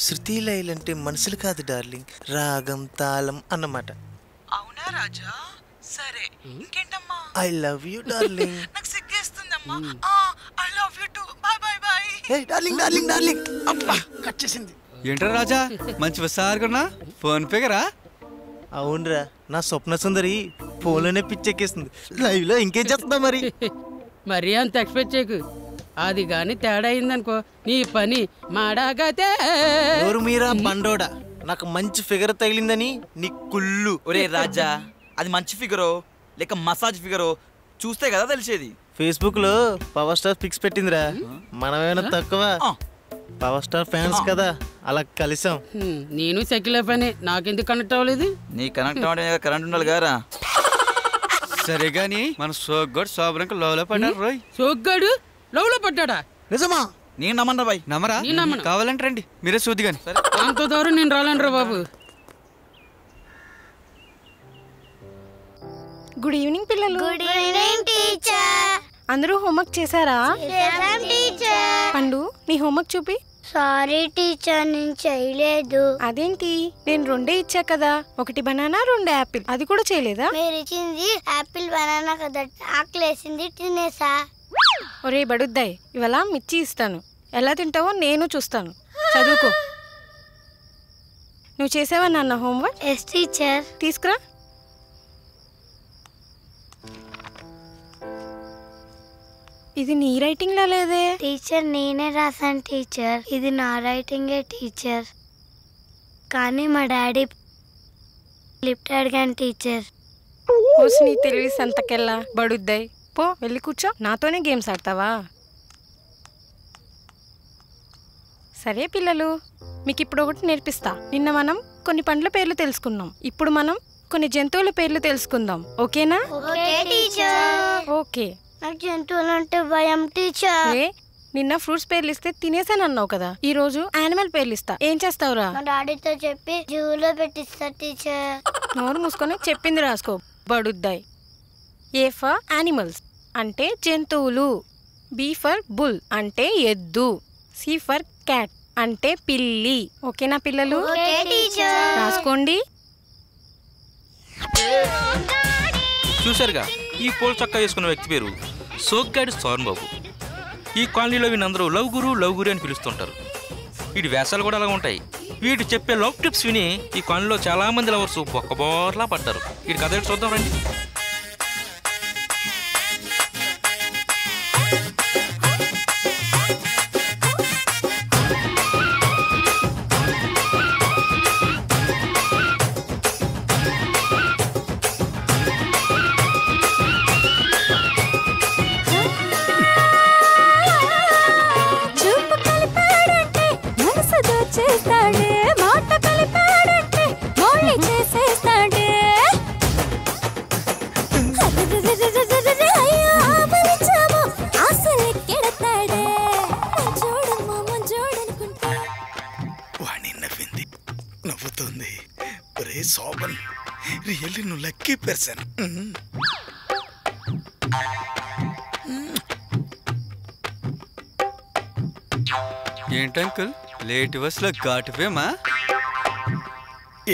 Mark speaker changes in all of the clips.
Speaker 1: శృతి లయలు అంటే మనుషులు కాదు డార్లింగ్, రాగం తాళం అన్నమాట.
Speaker 2: అవునా రాజా? సరే ఇంకేంటమ్మా?
Speaker 1: I love you darling.
Speaker 2: నాకు సిగ్గేస్తుందమ్మా. I love you too. Bye bye bye.
Speaker 1: Hey darling darling darling. అబ్బా కట్ చేసింది.
Speaker 3: ఏంట్రా రాజా మంచి వస్తారుకున్నా ఫోన్ పేగరా?
Speaker 1: అవునరా, నా స్వప్న సుందరి ఫోన్లోనే పిచ్చెక్కేస్తుంది. లైవ్ లో ఇంకేం చేస్తుందా మరి?
Speaker 4: మరీ అంత ఎక్స్పెక్ట్ చేయకు. అది గాని తేడా అయిందనుకో నీ పని మాడాగతే.
Speaker 1: ఎవరు మీరా బండోడా? నాకు మంచి ఫిగర్ తగిలిందని నీ కుళ్ళు.
Speaker 5: ఒరే రాజా, అది మంచి ఫిగరో లేక మసాజ్ ఫిగరో చూస్తే కదా తెలిసేది.
Speaker 1: ఫేస్బుక్ లో పవర్ స్టార్ పిక్స్ పెట్టిందిరా, మనమేమైనా తక్కువ? పవర్ స్టార్ ఫ్యాన్స్ కదా, అలా కలిసాం.
Speaker 4: నేను సెకిల్ పని నాకెందుకు కనెక్ట్ అవ్వలేదు?
Speaker 5: నీ కనెక్ట్ అవ్వడం కరెంట్ ఉండాలి గారా.
Speaker 3: సరే గాని మన సోగ్గాడు శోభనంక లోలో పడ్డారు రోయ్.
Speaker 4: సోగ్గాడు లవ్ లో పడ్డాడా?
Speaker 1: నిజమా?
Speaker 5: నేను నమ్మన్నా బాయ్.
Speaker 3: నమ్మరా? కావాలంటే రండి, మీరే చూద్ది గాని.
Speaker 4: అంత దూరం నేను రాలేనురా బాబు.
Speaker 6: గుడ్ ఈవినింగ్ పిల్లలు.
Speaker 7: Good evening teacher.
Speaker 6: అందరూ హోంవర్క్ చేశారా?
Speaker 7: చేశాం టీచర్.
Speaker 6: పండు నీ హోంవర్క్ చూపి.
Speaker 7: సారీ టీచర్, నేను చేయలేదు.
Speaker 6: అదేంటి, నేను 2 ఇచ్చా కదా, 1 బనానా 2 యాపిల్, అది కూడా చేయలేదా?
Speaker 7: మీరు ఇచ్చింది యాపిల్ బనానా కదా, ఆకలేసింది తినేసా.
Speaker 6: ఒరే బడుద్దాయ్, ఇవాళ మిర్చి ఇస్తాను, ఎలా తింటావో నేను చూస్తాను. చదువుకో. నువ్వు చేసావా నాన్న హోంవర్క్?
Speaker 7: Yes teacher.
Speaker 6: తీసుకురా. ఇది నీ రైటింగ్ లా లేదే.
Speaker 7: టీచర్ నేనే రాసాను టీచర్, ఇది నా రైటింగే టీచర్, కానీ మా డాడీ లిఫ్ట్ అడిగాను టీచర్.
Speaker 6: నీ తెలివి సంతకెళ్ళా బడుద్దాయ్. పో వెళ్ళి కూర్చో, నాతోనే గేమ్స్ ఆడతావా? సరే పిల్లలు, మీకు ఇప్పుడు ఒకటి నేర్పిస్తా. నిన్న మనం కొన్ని పండ్ల పేర్లు తెలుసుకున్నాం, ఇప్పుడు మనం కొన్ని జంతువుల పేర్లు తెలుసుకుందాం. ఓకేనా?
Speaker 7: Okay teacher.
Speaker 6: ఓకే.
Speaker 7: నాకు జంతువులు అంటే భయం టీచర్.
Speaker 6: నిన్న ఫ్రూట్స్ పేర్లు ఇస్తే తినేసానన్నావు కదా, ఈ రోజు యానిమల్ పేర్లు ఇస్తా, ఏం చేస్తావురా?
Speaker 7: మా డాడీతో చెప్పి జూలో పెట్టిస్తా టీచర్.
Speaker 6: నోరు మూసుకొని చెప్పింది రాసుకో బడుద్దాయ్. ఏ ఫర్ యానిమల్స్ అంటే జంతువులు, బి ఫర్ బుల్ అంటే ఎద్దు, సి ఫర్ క్యాట్ అంటే పిల్లి. ఓకేనా పిల్లలు? రాసుకోండి.
Speaker 8: చూశారుగా, ఈ పూల చొక్కా వేసుకున్న వ్యక్తి పేరు సోగ్గాడి సోరన్ బాబు. ఈ కాలనీలో వీళ్ళందరూ లవ్ గురు అని పిలుస్తుంటారు. వీడి వేషాలు కూడా అలా ఉంటాయి. వీడు చెప్పే లవ్ టిప్స్ విని ఈ కాలనీలో చాలా మంది లవర్స్ బొక్కబోర్లా పడ్డారు. వీడి కథ ఏంటి చూద్దాం రండి.
Speaker 9: శోభన్ రియల్లీ నువ్వు లక్కీ పర్సన్.
Speaker 3: ఏంటంకుల్ లేట్ బస్లో ఘాటువేమా?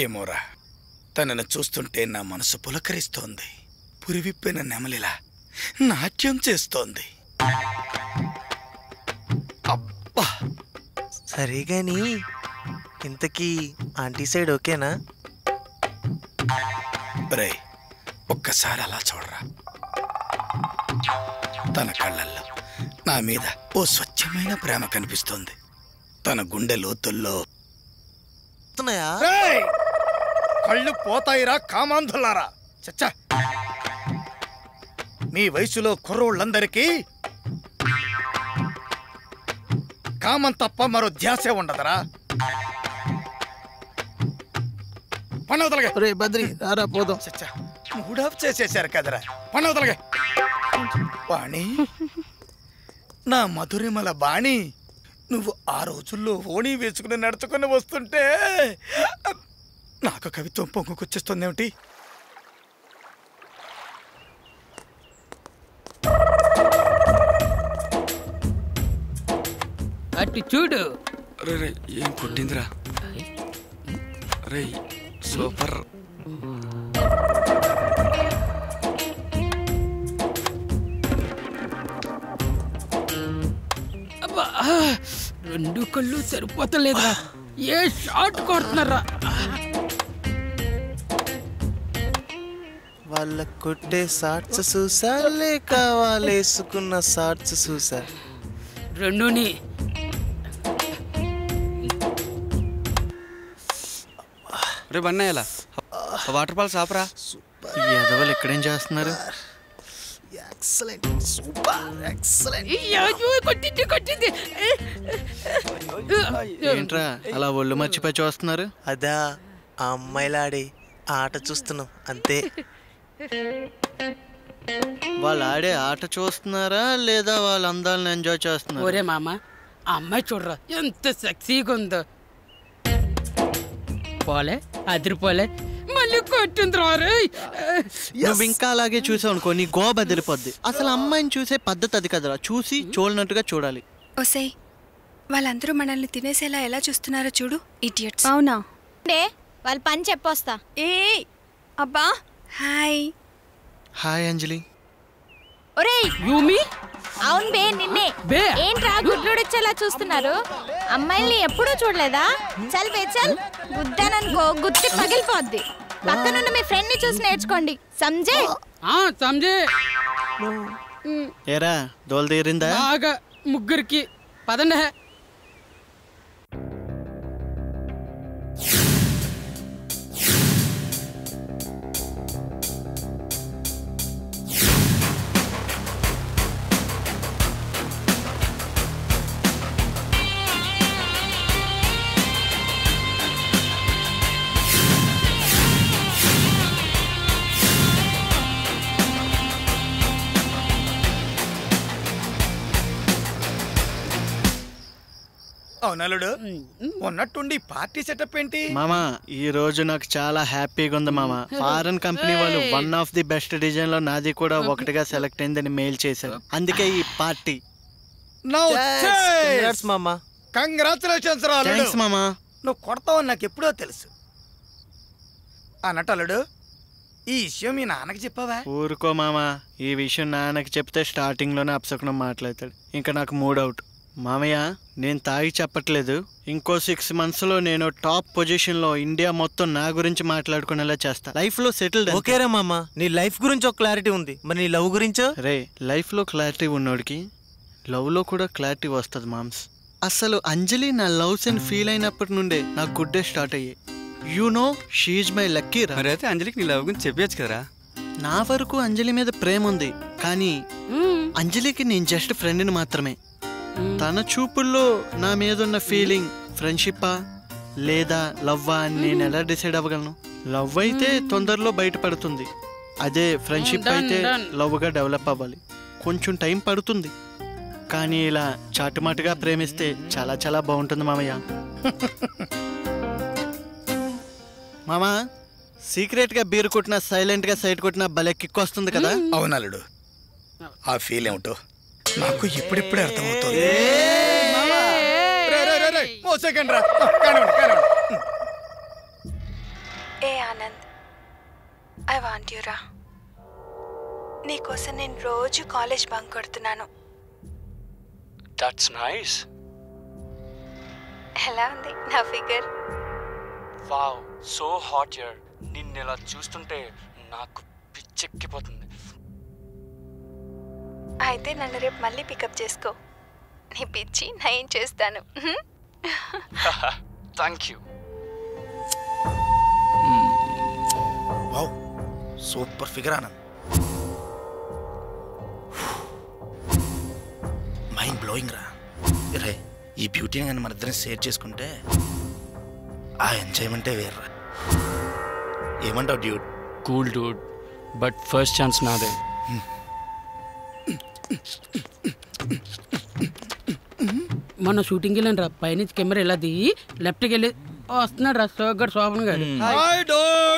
Speaker 9: ఏమోరా, తనను చూస్తుంటే నా మనసు పులకరిస్తోంది, పురివిప్పిన నెమలిలా నాట్యం చేస్తోంది. అబ్బా.
Speaker 1: సరే గాని ఇంతకీ ఆంటీ సైడ్ ఓకేనా?
Speaker 9: రే ఒక్కసారి అలా చూడరా. తన కళ్ళల్లో నా మీద ఓ స్వచ్ఛమైన ప్రేమ కనిపిస్తోంది. తన గుండె లోతుల్లో కళ్ళు పోతాయిరా కామాంధులారా. చచ్చా, మీ వయసులో కుర్రోళ్ళందరికీ కామం తప్ప మరో ధ్యాసే ఉండదరా. పనవతలగా
Speaker 1: బద్రి రారా పోదాం.
Speaker 9: మూడ్ ఆఫ్ చేసేశారు కదరా, పనవతలగా. బాణి, నా మధురిమల బాణి, నువ్వు ఆ రోజుల్లో ఓణీ వేసుకుని నడుచుకుని వస్తుంటే నాకు కవిత్వం పొంగుకొచ్చేస్తుందేమిటి?
Speaker 4: అట్టి చూడు,
Speaker 3: రే ఏం కొట్టిందిరా రే సూపర్.
Speaker 4: అబ్బా, 2 కళ్ళు సరిపోతలేదురా. ఏ షాట్ కొడుతున్నారా?
Speaker 1: వాళ్ళ కొట్టే షార్ట్స్ చూసా లేక వాళ్ళు వేసుకున్న షార్ట్స్ చూసా?
Speaker 4: రెండుని.
Speaker 3: రే బన్నయ్య ఇలా వాటర్ ఫాల్స్ ఆపరా.
Speaker 1: ఈ ఎదవలు ఎక్కడేం చేస్తున్నారు? Excellent, super, excellent.
Speaker 4: కొట్టింది కొట్టింది.
Speaker 1: ఏంట్రా అలా ఒళ్ళు మర్చిపోయి చూస్తున్నారు? అదా ఆ అమ్మాయిలాడి ఆట చూస్తున్నాం అంతే. వాళ్ళు ఆడే ఆట చూస్తున్నారా లేదా వాళ్ళ అందాలను ఎంజాయ్ చేస్తున్నారు?
Speaker 4: ఒరే మామ, ఆ అమ్మాయి చూడరా ఎంత సెక్సీగా ఉందో. పోలే అదిరిపోలే, మళ్ళీ కొట్టింది రే.
Speaker 1: నువ్వు ఇంకా అలాగే చూసావు అనుకో నీ గో బదిలిపోద్ది. అసలు అమ్మాయిని చూసే పద్ధతి అది కదరా, చూసి చూడనట్టుగా చూడాలి.
Speaker 2: ఒసేయ్, వాళ్ళందరూ మనల్ని తినేసేలా ఎలా చూస్తున్నారో చూడు, ఇడియట్స్.
Speaker 10: అవునా? వాళ్ళ పని చెప్పొస్తా.
Speaker 2: ఏ అబ్బా, హాయ్.
Speaker 1: హాయ్ అంజలి.
Speaker 10: ఒరేయ్
Speaker 4: యూమి.
Speaker 10: అవును బే, నిన్నే.
Speaker 4: బే.
Speaker 10: ఏంట్రా గుడ్లుడిచ్చేలా చూస్తున్నారు? అమ్మాయిల్ని ఎప్పుడూ చూడలేదా? చల్ బే చల్, గుద్దాననుకో గుత్తి పగిలిపోద్ది. పక్కనున్న మీ ఫ్రెండ్ ని చూసి నేర్చుకోండి, సంజే?
Speaker 4: సంజే.
Speaker 1: ఏరా దోలు తీరిందా?
Speaker 4: బాగా ముగ్గురికి పదండి.
Speaker 9: అవునలుడు, ఉన్నట్టుండి పార్టీ సెటప్ ఏంటి?
Speaker 1: మామా ఈ రోజు నాకు చాలా హ్యాపీగా ఉంది మామా. ఫారెన్ కంపెనీ వాళ్ళు one of the best design లో నాది కూడా ఒకటిగా సెలెక్ట్ అయిందని మెయిల్ చేశారు. అందుకే ఈ పార్టీ. మామా
Speaker 9: కంగ్రాచులేషన్స్
Speaker 1: మామా.
Speaker 9: నువ్వు కొడతావని నాకు ఎప్పుడో తెలుసు. అన్నట్టు అల్లుడు, ఈ విషయం మీ నాన్నకి చెప్పావా?
Speaker 1: ఊరుకో మామా, ఈ విషయం నాన్నకి చెప్తే స్టార్టింగ్ లోనే అప్సకునం మాట్లాడతాడు. ఇంకా నాకు మూడ్ అవుట్. మామయ్య నేను తాగి చెప్పట్లేదు, ఇంకో 6 months లో నేను టాప్ పొజిషన్ లో ఇండియా మొత్తం నా గురించి మాట్లాడుకునేలా చేస్తా. లైఫ్ లో సెటిల్డ్.
Speaker 5: ఓకేరా మామ, నీ లైఫ్ గురించి ఒక క్లారిటీ ఉంది, మరి నీ లవ్ గురించో?
Speaker 1: రే లైఫ్ లో క్లారిటీ ఉన్నోడికి లవ్ లో కూడా క్లారిటీ వస్తుంది మామ్స్. అసలు అంజలి నా లవ్స్ అని ఫీల్ అయినప్పటి నుండే నాకు గుడ్ డే స్టార్ట్ అయ్యాయి. You know she is my lucky రా.
Speaker 3: మరి అయితే అంజలికి నీ లవ్ గురించి చెప్పచ్చు కదరా.
Speaker 1: నా వరకు అంజలి మీద ప్రేమ ఉంది, కానీ అంజలికి నేను జస్ట్ ఫ్రెండ్ని మాత్రమే. తన చూపుల్లో నా మీద ఉన్న ఫీలింగ్ ఫ్రెండ్షిప్పా లేదా లవ్వా అని నేను ఎలా డిసైడ్ అవ్వగలను? లవ్ అయితే తొందరలో బయటపడుతుంది, అదే ఫ్రెండ్షిప్ అయితే లవ్గా డెవలప్ అవ్వాలి, కొంచెం టైం పడుతుంది. కానీ ఇలా చాటుమాటుగా ప్రేమిస్తే చాలా చాలా బాగుంటుంది మామయ్య. మామా సీక్రెట్ గా బీర్ కొట్టినా సైలెంట్ గా సైడ్ కొట్టినా భలే కిక్ వస్తుంది కదా.
Speaker 9: అవునలుడు, ఆ ఫీల్ ఏమిటో నాకు ఇప్పుడిప్పుడే అర్థమవుతుంది.
Speaker 2: Hey Anand, I want you రా. నీకోసం నేను రోజు కాలేజ్ బంక్ కొడుతున్నాను.
Speaker 11: That's nice.
Speaker 2: ఎలా ఉంది నా figure?
Speaker 11: Wow, so hot here. నిన్ను ఇలా చూస్తుంటే నాకు పిచ్చెక్కిపోతుంది.
Speaker 2: అయితే నన్ను రేపు మళ్ళీ పికప్ చేసుకో, నీ పిచ్చి నయం చేస్తాను.
Speaker 11: Thank you.
Speaker 9: Wow, super figure Anand. Mind blowing రా. రే ఈ బ్యూటీని కానీ మన ఇద్దరిని షేర్ చేసుకుంటే ఆ ఎంజాయ్మెంటే వేర్రా. ఏమంటావు dude?
Speaker 11: Cool Dude, but first chance నాదే.
Speaker 4: మొన్న షూటింగ్కి వెళ్ళాను రా, పైనుంచి కెమెరా ఇలా దిగి లెఫ్ట్కి వెళ్ళి వస్తున్నాడు రా సోగ్గాడు శోభన్ గారు.
Speaker 9: Hi dude.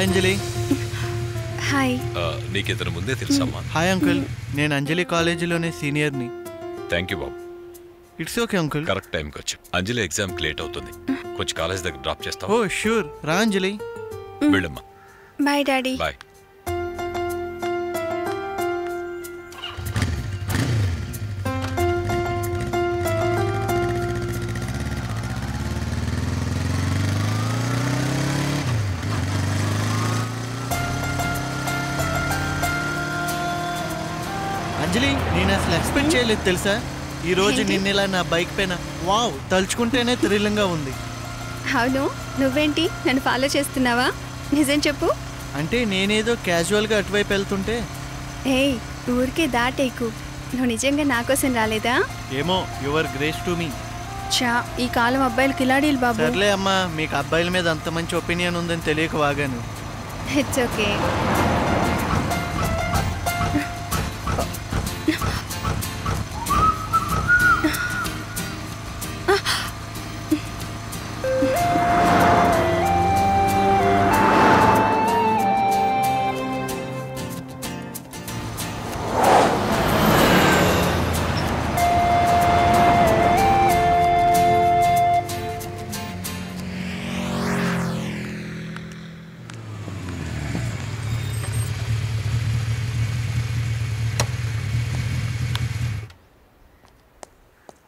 Speaker 1: Hi Anjali.
Speaker 12: Hi.
Speaker 13: నీకు ఇతను ముందే తెలుసమ్మా?
Speaker 1: హాయ్ అంకుల్, నేను అంజలి కాలేజీలోనే సీనియర్ని.
Speaker 13: థ్యాంక్ యూ బాబు.
Speaker 1: It's okay uncle.
Speaker 13: కరెక్ట్ టైంకి వచ్చి. అంజలి ఎగ్జామ్కి లేట్ అవుతుంది, కొంచెం కాలేజ్ దగ్గర డ్రాప్ చేస్తావు?
Speaker 1: ఓ షూర్, రా అంజలి.
Speaker 13: వెళ్ళమ్మా.
Speaker 12: Bye daddy.
Speaker 13: బాయ్.
Speaker 1: అంజలి, నేను అసలు ఎక్స్పెక్ట్ చేయలేదు తెలుసా, ఈ రోజు నిన్నెలా నా బైక్ పైన. వావ్, తలుచుకుంటేనే థ్రిల్లింగ్గా ఉంది.
Speaker 12: అవును, నువ్వేంటి నన్ను ఫాలో చేస్తున్నావా? నిజం చెప్పు.
Speaker 1: అంటే నేనేదో క్యాజువల్గా అటువైపు వెళ్తుంటే.
Speaker 12: ఏయ్, ఊరికే దాటేకు. నువ్వు నిజంగా నా కోసం రాలేదా?
Speaker 1: ఏమో, యువర్ గ్రేస్ టు మీ.
Speaker 12: చా, ఈ కాలం అబ్బాయిలు కిలాడీలు బాబు.
Speaker 1: సర్లే అమ్మా, మీకు అబ్బాయిల మీద అంత మంచి ఒపీనియన్ ఉందని తెలియక వాగాను.
Speaker 12: It's okay.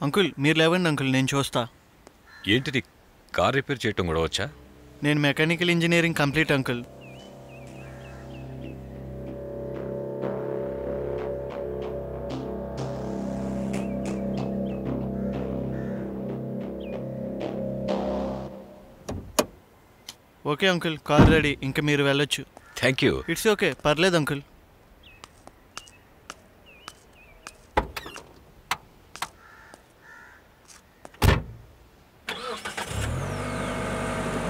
Speaker 1: అంకుల్, మీరు లేవండి అంకుల్, నేను చూస్తా.
Speaker 13: ఏంటిది, కార్ రిపేర్ చేయటం కూడా వచ్చా?
Speaker 1: నేను mechanical engineering complete uncle. Okay uncle, car ready, ఇంకా మీరు వెళ్ళొచ్చు.
Speaker 13: Thank you.
Speaker 1: ఇట్స్ ఓకే, పర్లేదు uncle.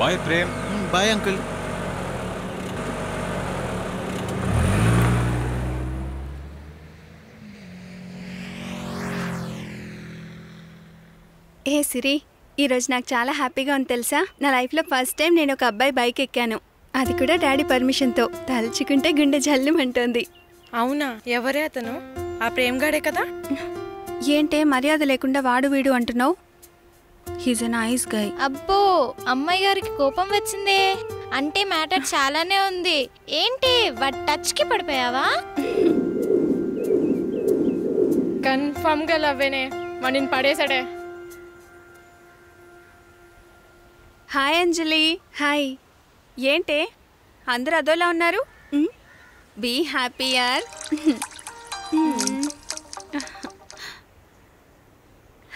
Speaker 13: Bye Prem.
Speaker 1: Bye uncle.
Speaker 12: Hey Siri, ఈరోజు నాకు చాలా హ్యాపీగా ఉంది తెలుసా. నా లైఫ్లో ఫస్ట్ టైం నేను ఒక అబ్బాయి బైక్ ఎక్కాను, అది కూడా డాడీ పర్మిషన్తో. తలుచుకుంటే గుండె జల్లుమంటోంది.
Speaker 6: అవునా? ఎవరే అతను? ఆ ప్రేమ్గాడే కదా?
Speaker 12: ఏంటే మర్యాద లేకుండా వాడు వీడు అంటున్నావు? He's a nice guy.
Speaker 10: అబ్బో, అమ్మాయి గారికి కోపం వచ్చిందే. అంటే మ్యాటర్ చాలానే ఉంది. ఏంటి వాట్ టచ్ కి పడిపోయావా?
Speaker 6: కన్ఫర్మ్ గా లవ్వేనే, మనని పడేసాడే.
Speaker 12: హాయ్ అంజలి. హాయ్. ఏంటే అందరూ అదోలా ఉన్నారు? బీ హ్యాపీ యార్.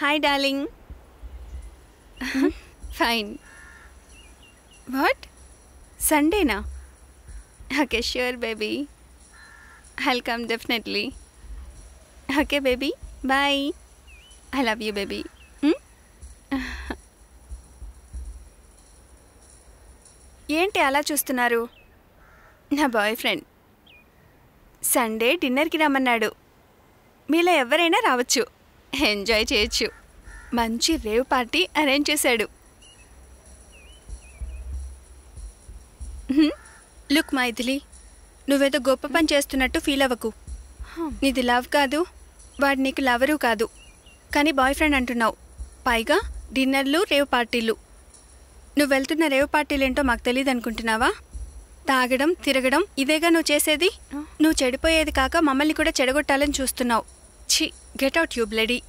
Speaker 12: Hi darling. ఫైన్. వాట్, సండేనా? Okay sure baby, I'll come definitely. Okay baby, bye. I love you baby. ఏంటి అలా చూస్తున్నారు? నా బాయ్ ఫ్రెండ్ సండే డిన్నర్కి రమ్మన్నాడు. మీలో ఎవరైనా రావచ్చు, ఎంజాయ్ చేయొచ్చు. మంచి రేవ్ పార్టీ అరేంజ్ చేశాడు. లుక్ మైథిలి, నువ్వేదో గొప్ప పని చేస్తున్నట్టు ఫీల్ అవ్వకు. నీది లవ్ కాదు, వాడు నీకు లవరు కాదు, కానీ బాయ్ ఫ్రెండ్ అంటున్నావు. పైగా డిన్నర్లు, రేవ్ పార్టీలు. నువ్వు వెళ్తున్న రేవ్ పార్టీలేంటో మాకు తెలియదు అనుకుంటున్నావా? తాగడం, తిరగడం, ఇదేగా నువ్వు చేసేది. నువ్వు చెడిపోయేది కాక మమ్మల్ని కూడా చెడగొట్టాలని చూస్తున్నావు. ఛీ, గెట్ అవుట్ యూ బ్లడీ.